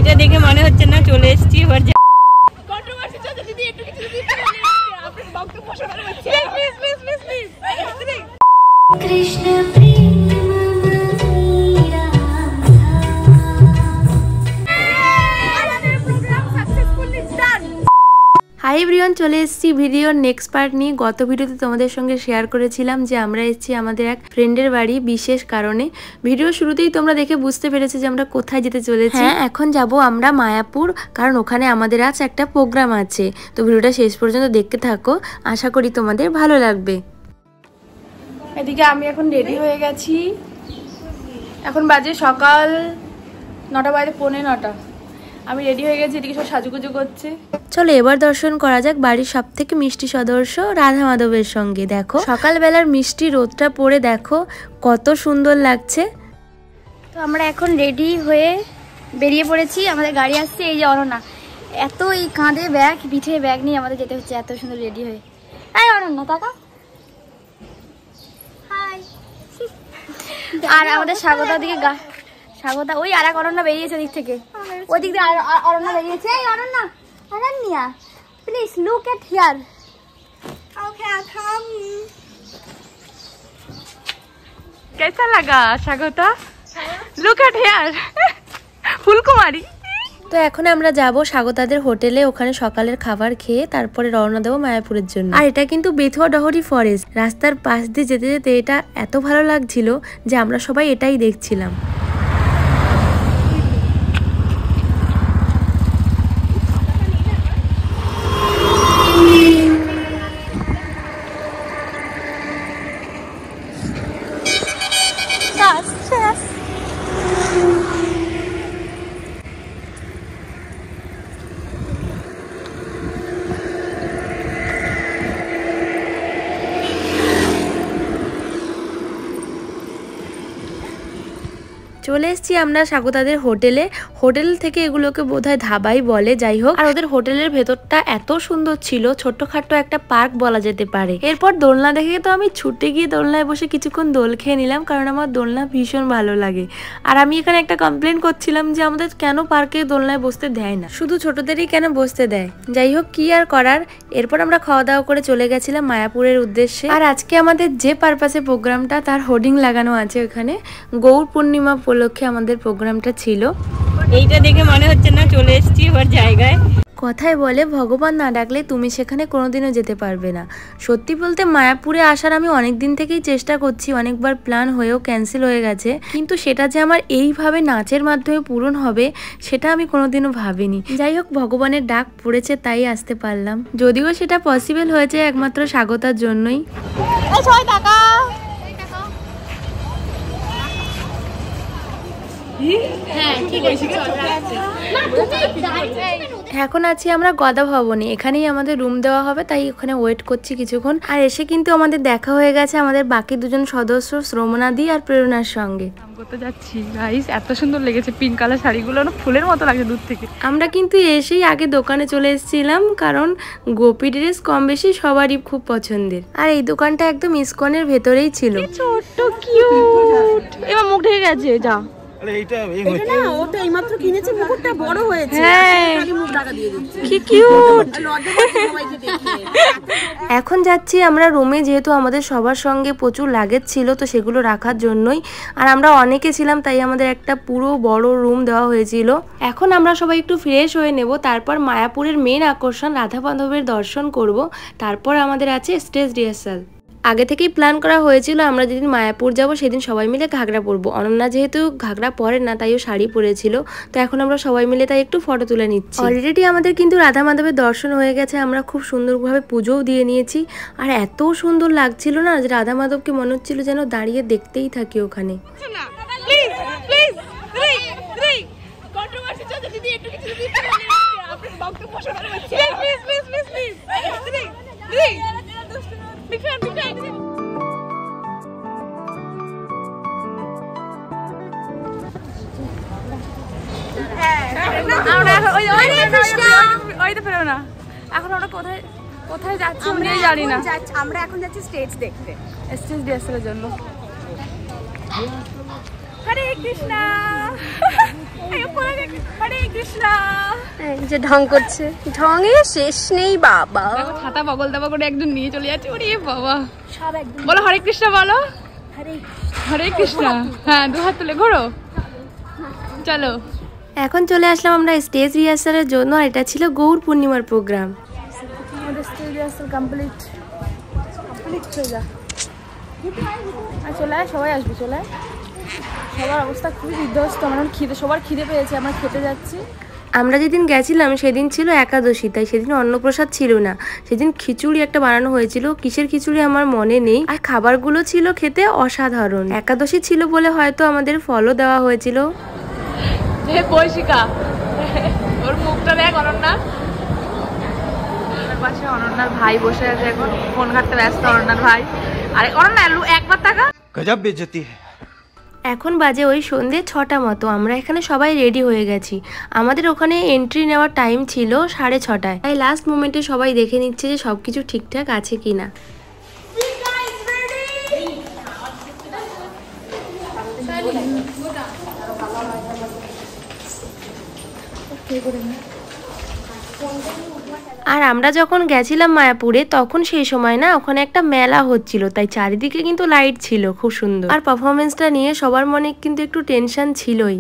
এইটা দেখে মনে হচ্ছে না চলে এসেছি এবার। হাই এভরিওয়ান, চলে এসেছি ভিডিওর নেক্সট পার্ট নিয়ে। গত ভিডিওতে তোমাদের সঙ্গে শেয়ার করেছিলাম যে আমরা এসেছি আমাদের এক ফ্রেন্ডের বাড়ি বিশেষ কারণে। ভিডিও শুরুতেই তোমরা দেখে বুঝতে পেরেছো যে আমরা কোথায় যেতে চলেছি। হ্যাঁ, এখন যাব আমরা মায়াপুর, কারণ ওখানে আমাদের আজ একটা প্রোগ্রাম আছে। তো ভিডিওটা শেষ পর্যন্ত দেখতে থাকো, আশা করি তোমাদের ভালো লাগবে। এদিকে আমি এখন রেডি হয়ে গেছি। এখন বাজে সকাল 9টা, বাজে 9:45। আমি রেডি হয়ে গেছি, এদিকে সব সাজুগুজু করছে। চলো এবার দর্শন করা যাক বাড়ির সব থেকে মিষ্টি সদস্য রাধা মাধবের সঙ্গে। দেখো সকালবেলার মিষ্টি রোদটা পড়ে দেখো কত সুন্দর লাগছে। তো আমরা এখন রেডি হয়ে বেরিয়ে পড়েছি। আমাদের গাড়ি আসছে, এই যে অনন্যা। এত এই কাঁধে ব্যাগ, পিঠে ব্যাগ নিয়ে আমাদের যেতে হচ্ছে, এত সুন্দর রেডি হয়ে। এই অনন্যা তাকা। হাই। আর আমাদের স্বাগতার দিকে স্বাগতা, ওই আর এক অনন্যা বেরিয়েছে ওদিক থেকে, ওই দিক দিয়ে অনন্যা বেরিয়েছে। এই Ananya, Ananya please look at here. Okay, I'll come. कैसा लगा स्वागता? Look at here. ফুলকুমারী। তো এখন আমরা যাব স্বাগতাদের হোটেলে, ওখানে সকালের খাবার খেয়ে তারপরে রওনা দেবো মায়াপুরের জন্য। আর এটা কিন্তু বেথুয়া ডহরি ফরেস্ট। রাস্তার পাশ দিয়ে যেতে যেতে এটা এত ভালো লাগছিল যে আমরা সবাই এটাই দেখছিলাম। চলে এসেছি আমরা স্বাগতাদের হোটেলে। হোটেল থেকে এগুলোকে বোধহয় ধাবাই বলে, যাই হোক। আর ওদের হোটেলের ভেতরটা এত সুন্দর ছিল, ছোট্টখাট্ট একটা পার্ক বলা যেতে পারে। এরপর দোলনা দেখে তো আমি ছুটে গিয়ে দোলনায় বসে কিছুক্ষণ দোল খেয়ে নিলাম, কারণ আমার দোলনা ভীষণ ভালো লাগে। আর আমি এখানে একটা কমপ্লেন করছিলাম যে আমাদের কেন পার্কে দোলনায় বসতে দেয় না, শুধু ছোটদেরই কেন বসতে দেয়। যাই হোক, কি আর করার। এরপর আমরা খাওয়া দাওয়া করে চলে গেছিলাম মায়াপুরের উদ্দেশ্যে। আর আজকে আমাদের যে পারপাসে প্রোগ্রামটা তার হোর্ডিং লাগানো আছে ওখানে। গৌর পূর্ণিমা উপলক্ষে আমাদের প্রোগ্রামটা ছিল। এইটা দেখে মনে হচ্ছে না চলে এসেছি এবার জায়গায়। কথায় বলে ভগবান না ডাকলে তুমি সেখানে কোনোদিনও যেতে পারবে না। সত্যি বলতে মায়াপুরে আসার আমি অনেক দিন থেকেই চেষ্টা করছি, অনেকবার প্ল্যান হয়েও ক্যান্সেল হয়ে গেছে, কিন্তু সেটা যে আমার এইভাবে নাচের মাধ্যমে পূরণ হবে সেটা আমি কোনোদিনও ভাবিনি। যাই হোক, ভগবানের ডাক পড়েছে তাই আসতে পারলাম, যদিও সেটা পসিবল হয়েছে একমাত্র স্বাগতার জন্যই। এখন আছি আমরা গদা ভবনে, এখানেই আমাদের রুম দেওয়া হবে, তাই ওখানে ওয়েট করছি কিছুক্ষণ। আর এসে কিন্তু আমাদের দেখা হয়ে গেছে আমাদের বাকি দুজন সদস্য শ্রমনাদি আর প্রেরণার সঙ্গে। করতে যাচ্ছি গাইস, এত সুন্দর লেগেছে পিঙ্ক কালার শাড়িগুলো, না ফুলের মতো লাগছে দূর থেকে। আমরা কিন্তু এসেই আগে দোকানে চলে এসেছিলাম, কারণ গোপী ড্রেস কম বেশি সবারই খুব পছন্দের। আর এই দোকানটা একদম ইসকনের ভেতরেই ছিল। ছোট্ট কিউট, এবার মুখ ঢেকে গেছে। যা এখন যাচ্ছি আমরা রুমে, যেহেতু আমাদের সবার সঙ্গে প্রচুর লাগেজ ছিল তো সেগুলো রাখার জন্যই। আর আমরা অনেকে ছিলাম তাই আমাদের একটা পুরো বড় রুম দেওয়া হয়েছিল। এখন আমরা সবাই একটু ফ্রেশ হয়ে নেব, তারপর মায়াপুরের মেন আকর্ষণ রাধা মাধবের দর্শন করব। তারপর আমাদের আছে স্টেজ রিহার্সাল। আগে থেকেই প্ল্যান করা হয়েছিল আমরা যেদিন মায়াপুর যাব সেদিন সবাই মিলে ঘাগরা পরবো। অনন্যা যেহেতু ঘাগরা পরে না তাই ও শাড়ি পরেছিল, তো এখন আমরা সবাই মিলে তাই একটু ফটো তুলে নিচ্ছি। অলরেডি আমাদের কিন্তু রাধা মাধবের দর্শন হয়ে গেছে, আমরা খুব সুন্দরভাবে পুজোও দিয়ে নিয়েছি। আর এত সুন্দর লাগছিল না যে রাধা মাধবকে মনে হচ্ছিল যেন দাঁড়িয়ে দেখতেই থাকি ওখানে। এখন আমরা কোথায় কোথায় যাচ্ছি আমরা জানি না। আমরা এখন যাচ্ছি স্টেজ দেখতে, স্টেজ রিহার্সালের জন্য। হরে কৃষ্ণ হরে কৃষ্ণ। যে ঢং করছে, ঢঙে শেষ নেই বাবা। খাতা বগল দাবা করে একজন নিয়ে চলে যাচ্ছে। ওরে বাবা, বলো হরে কৃষ্ণ, বলো হরে কৃষ্ণ। হ্যাঁ, 2 হাত তুলে ঘোরো, চলো। এখন চলে আসলাম আমরা স্টেজ রিহার্সালের জন্য। আর এটা ছিল গৌর পূর্ণিমার প্রোগ্রাম। আমাদের স্টেজ রিহার্সাল কমপ্লিট হয়ে যা। আর চলে আয়, সবাই আসবে, চলে আয়। সবার অবস্থা খুবই বিধ্বস্ত। আমার সবার খিদে পেয়েছে, আমরা খেতে যাচ্ছি। আমরা যেদিন গেছিলাম সেদিন ছিল একাদশী, তাই সেদিন অন্নপ্রসাদ ছিল না। সেদিন খিচুড়ি একটা বানানো হয়েছিল, কিসের খিচুড়ি আমার মনে নেই। আর খাবারগুলো ছিল খেতে অসাধারণ। একাদশী ছিল বলে হয়তো আমাদের ফলও দেওয়া হয়েছিল। বৈশিকা, ওর মুখটা দেখ অনন্যা। পাশে অনন্যার ভাই বসে আছে, এখন ফোন ঘাটতে ব্যস্ত অনন্যার ভাই। আরে অনন্যা, একবার টাকা গজব বেজতি। এখন বাজে ওই সন্ধ্যে 6টা মতো। আমরা এখানে সবাই রেডি হয়ে গেছি। আমাদের ওখানে এন্ট্রি নেওয়ার টাইম ছিল 6:30টায়, তাই লাস্ট মোমেন্টে সবাই দেখে নিচ্ছে যে সবকিছু ঠিকঠাক আছে কিনা। আর আমরা যখন গেছিলাম মায়াপুরে, তখন সেই সময় না ওখানে একটা মেলা হচ্ছিল, তাই চারিদিকে কিন্তু লাইট ছিল খুব সুন্দর। আর পারফরমেন্সটা নিয়ে সবার মনে কিন্তু একটু টেনশন ছিলই।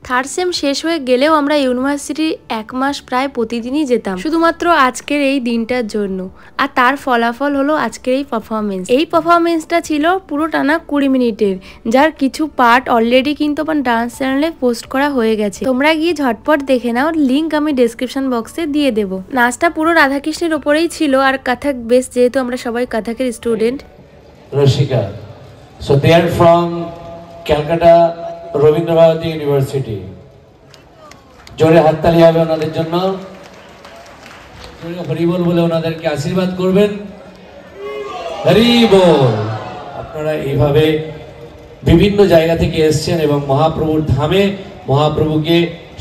3rd সেম শেষ হয়ে গেলেও আমরা ইউনিভার্সিটি 1 মাস প্রায় প্রতিদিনই যেতাম, শুধুমাত্র আজকের এই দিনটার জন্য। আর তার ফলাফল হলো আজকের এই পারফরমেন্স। এই পারফরমেন্সটা ছিল পুরো টানা 20 মিনিটের, যার কিছু পার্ট অলরেডি কিন্তু আমার ডান্স চ্যানেলে পোস্ট করা হয়ে গেছে। তোমরা গিয়ে ঝটপট দেখে নাও, লিঙ্ক আমি ডেসক্রিপশন বক্সে দিয়ে দেবো। নাচটা পুরো রাধাকৃষ্ণের ওপরেই ছিল। আর কথক বেস, যেহেতু আমরা সবাই কথকের student. Rasika, so they are from Calcutta Rabindra Bharati university. জোরে হাততালি হবে ওনাদের জন্য। জোরে হরি বল বলে ওনাদেরকে আশীর্বাদ করবেন। হরি বল। আপনারা এইভাবে বিভিন্ন জায়গা থেকে এসেছেন এবং মহাপ্রভুর ধামে মহাপ্রভুকে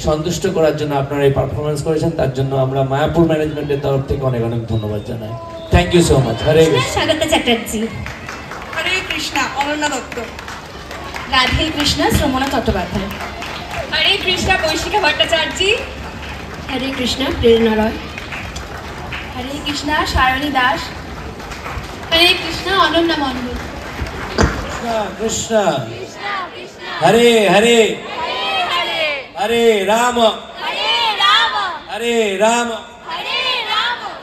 সন্তুষ্ট করার জন্য আপনারা এই পারফরমেন্স করেছেন, তার জন্য আমরা মায়াপুর ম্যানেজমেন্টের তরফ থেকে অনেক অনেক ধন্যবাদ জানাই। Thank you so much. Hare Krishna. Swagata Chatterjee. Hare Krishna Ananya Dutta. Radhe Krishna Shramana Chattopadhyay. Hare Krishna Baishika Bhattacharya. Hare Krishna Prerona Roy. হরে কৃষ্ণ সারণী দাস। হরে কৃষ্ণ অনন্যা মণ্ডল। কৃষ্ণ হরে হরে হরে রাম হরে রাম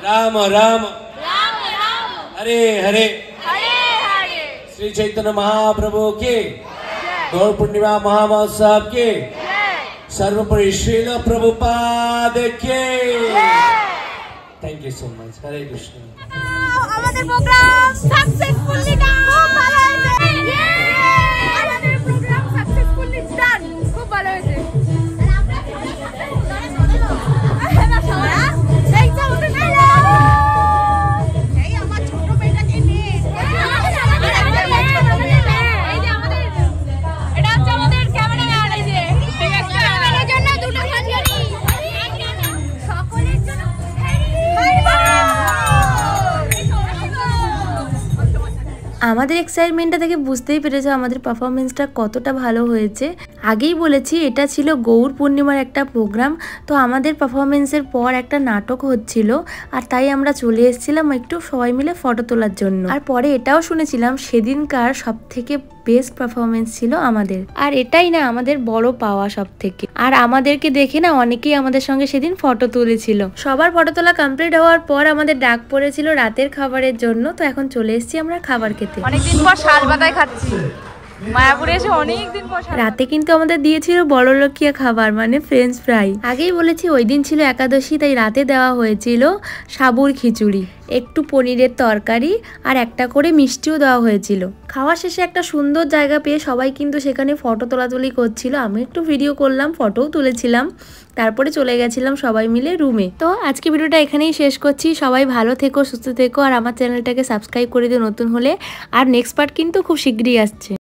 রাম রাম হরে হরে। श्री चैतन्य महाप्रभु के गौर पूर्णिमा महामहोत्सव के सर्वोपरि श्रील प्रभुपाद के। Thank you so much. Hare Krishna. আমাদের প্রোগ্রাম সাকসেসফুলি ডান, খুব ভালো হয়েছে। আমাদের প্রোগ্রাম সাকসেসফুলি ডান, খুব ভালো হয়েছে। আমাদের এক্সাইটমেন্টটা থেকে বুঝতেই পেরেছো আমাদের পারফরমেন্সটা কতটা ভালো হয়েছে। আগেই বলেছি এটা ছিল গৌর পূর্ণিমার একটা প্রোগ্রাম, তো আমাদের পারফরমেন্সের পর একটা নাটক হচ্ছিল, আর তাই আমরা চলে এসেছিলাম একটু সবাই মিলে ফটো তোলার জন্য। আর পরে এটাও শুনেছিলাম সেদিনকার সব থেকে বেস্ট পারফরমেন্স ছিল আমাদের। আর এটাই না আমাদের বড় পাওয়া সব থেকে। আর আমাদেরকে দেখে না অনেকেই আমাদের সঙ্গে সেদিন ফটো তুলেছিল। সবার ফটো তোলা কমপ্লিট হওয়ার পর আমাদের ডাক পড়েছিল রাতের খাবারের জন্য, তো এখন চলে এসেছি আমরা খাবার খেতে। অনেকদিন পর শালপাতায় খাচ্ছি, মায়াপুরে এসে অনেকদিন পর। রাতে কিন্তু আমাদের দিয়েছিল বড়লোকিয়া খাবার, মানে ফ্রেঞ্চ ফ্রাই। আগেই বলেছি ওই দিন ছিল একাদশী, তাই রাতে দেওয়া হয়েছিল সাবুর খিচুড়ি, একটু পনিরের তরকারি আর একটা করে মিষ্টিও দেওয়া হয়েছিল। খাওয়া শেষে একটা সুন্দর জায়গা পেয়ে সবাই কিন্তু সেখানে ফটো তোলাতুলি করছিল। আমি একটু ভিডিও করলাম, ফটোও তুলেছিলাম, তারপরে চলে গেছিলাম সবাই মিলে রুমে। তো আজকে ভিডিওটা এখানেই শেষ করছি। সবাই ভালো থেকো, সুস্থ থেকো, আর আমার চ্যানেলটাকে সাবস্ক্রাইব করে দিও নতুন হলে। আর নেক্সট পার্ট কিন্তু খুব শীঘ্রই আসছে।